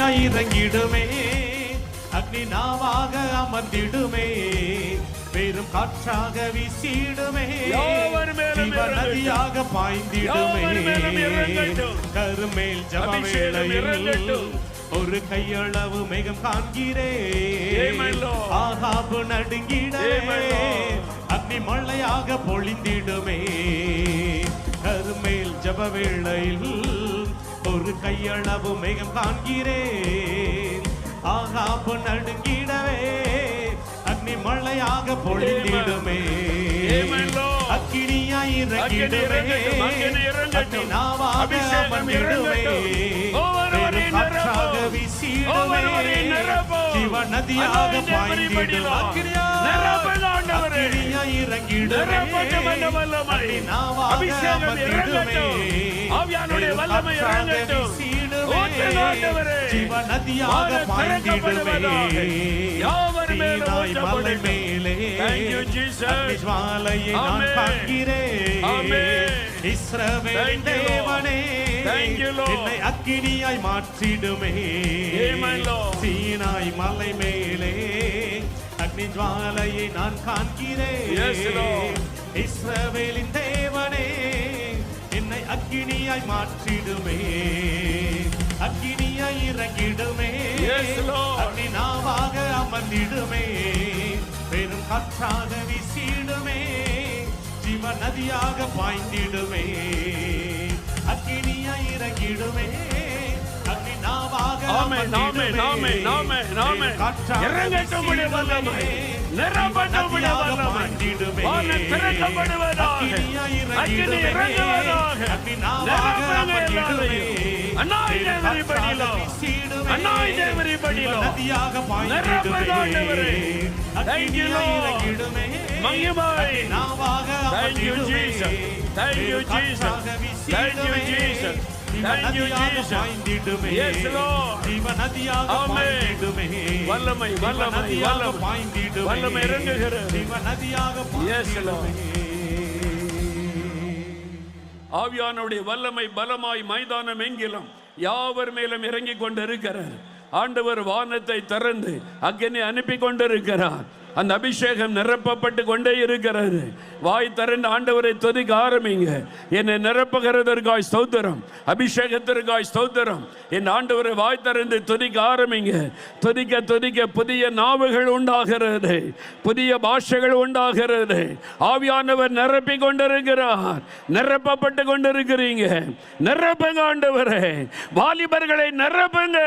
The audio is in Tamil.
அக்னியாய் இறங்கிடுமே, அக்னி நாவாக அமர்ந்திடுமே, பெரும் காற்றாக வீசிடுமே, ஜீவ நதியாக பாய்ந்திடுமே. கருமேல் ஜப வேளையில் ஒரு கையளவு மேகம் காண்கிறேன், ஆகாபு நடுங்கிடவே அக்னி மழையாக பொழிந்திடுமே. கருமேல் ஜப வேளையில் ஒரு கையளவு மேகம் காண்கிறேன், ஆகாபு நடுங்கிடவே அக்னி மழையாக பொழிந்திடுமே. அக்கினியாய் இறங்கிடுமே, அக்னி நாவாக அமர்ந்திடுமே, காற்றாக வீசிடுமே, ஜீவ நதியாக பாய்ந்திடுமே. அக்கினியாய் இறங்கிடுமே, அக்னி நாவாக அமர்ந்திடுமே, காற்றாக வீசிடுமே, ஜீவ நதியாக பாய்ந்திடுமே. சீனாய் மலை மேலே அக்னி ஜுவாலையை நான் காண்கிறேன். இஸ்ரவேலின் தேவனே என்னை அக்கினியாய் மாற்றிடுமே. சீனாய் மலை மேலே அக்னி ஜுவாலையை நான் காண்கிறேன். இஸ்ரவேலின் தேவனே என்னை அக்கினியாய் மாற்றிடுமே. அக்கினியாய் இறங்கிடுமே, அக்னி நாவாக அமர்ந்திடுமே, பெரும் காற்றாக வீசிடுமே, ஜீவ நதியாக பாய்ந்திடுமே. அக்கினியாய் இறங்கிடுமே, அக்னி நாவாக அமர்ந்திடுமே, காற்றாக வீசிடுமே, பாய்ந்திடுமே. அக்கினியாய் இறங்கிடுமே, அக்னி நாவாக அமர்ந்திடுமே, நதியாக பாய்ந்திடுமே. அக்கினியாய் இறங்கிடுமே, நாவாக அமர்ந்திடுமே, காற்றாக வீசிடுமே, நதியாக பாய்ந்திடுமே, ஜீவ நதியாக பாய்ந்திடுமே. வல்லமை நதியாக பாய்ந்திடுமே, வல்லமை இறங்குகிறது, ஜீவ நதியாக பாய்ந்திடுமே. ஆவியானுடைய வல்லமை பலமாய் மைதானம் எங்கிலும் யாவர் மேலும் இறங்கி கொண்டிருக்கிறார். ஆண்டவர் வானத்தை திறந்து அக்கினி அனுப்பி கொண்டிருக்கிறார். அந்த அபிஷேகம் நிரப்பப்பட்டு கொண்டே இருக்கிறது. வாய் திறந்து ஆண்டவரை துதிக்க ஆரம்பிங்க. என்னை நிரப்புகிறதற்காய் ஸ்தோத்திரம், அபிஷேகத்திற்காய் ஸ்தோத்திரம். என் ஆண்டவரை வாய் திறந்து துதிக்க ஆரம்பிங்க. துதிக்க துதிக்க புதிய நாவுகள் உண்டாகிறது, புதிய பாஷைகள் உண்டாகிறது. ஆவியானவர் நிரப்பி கொண்டிருக்கிறார். நிரப்பப்பட்டு கொண்டிருக்கிறீங்க. நிரப்புங்க ஆண்டவரே, வாலிபர்களை நிரப்புங்க.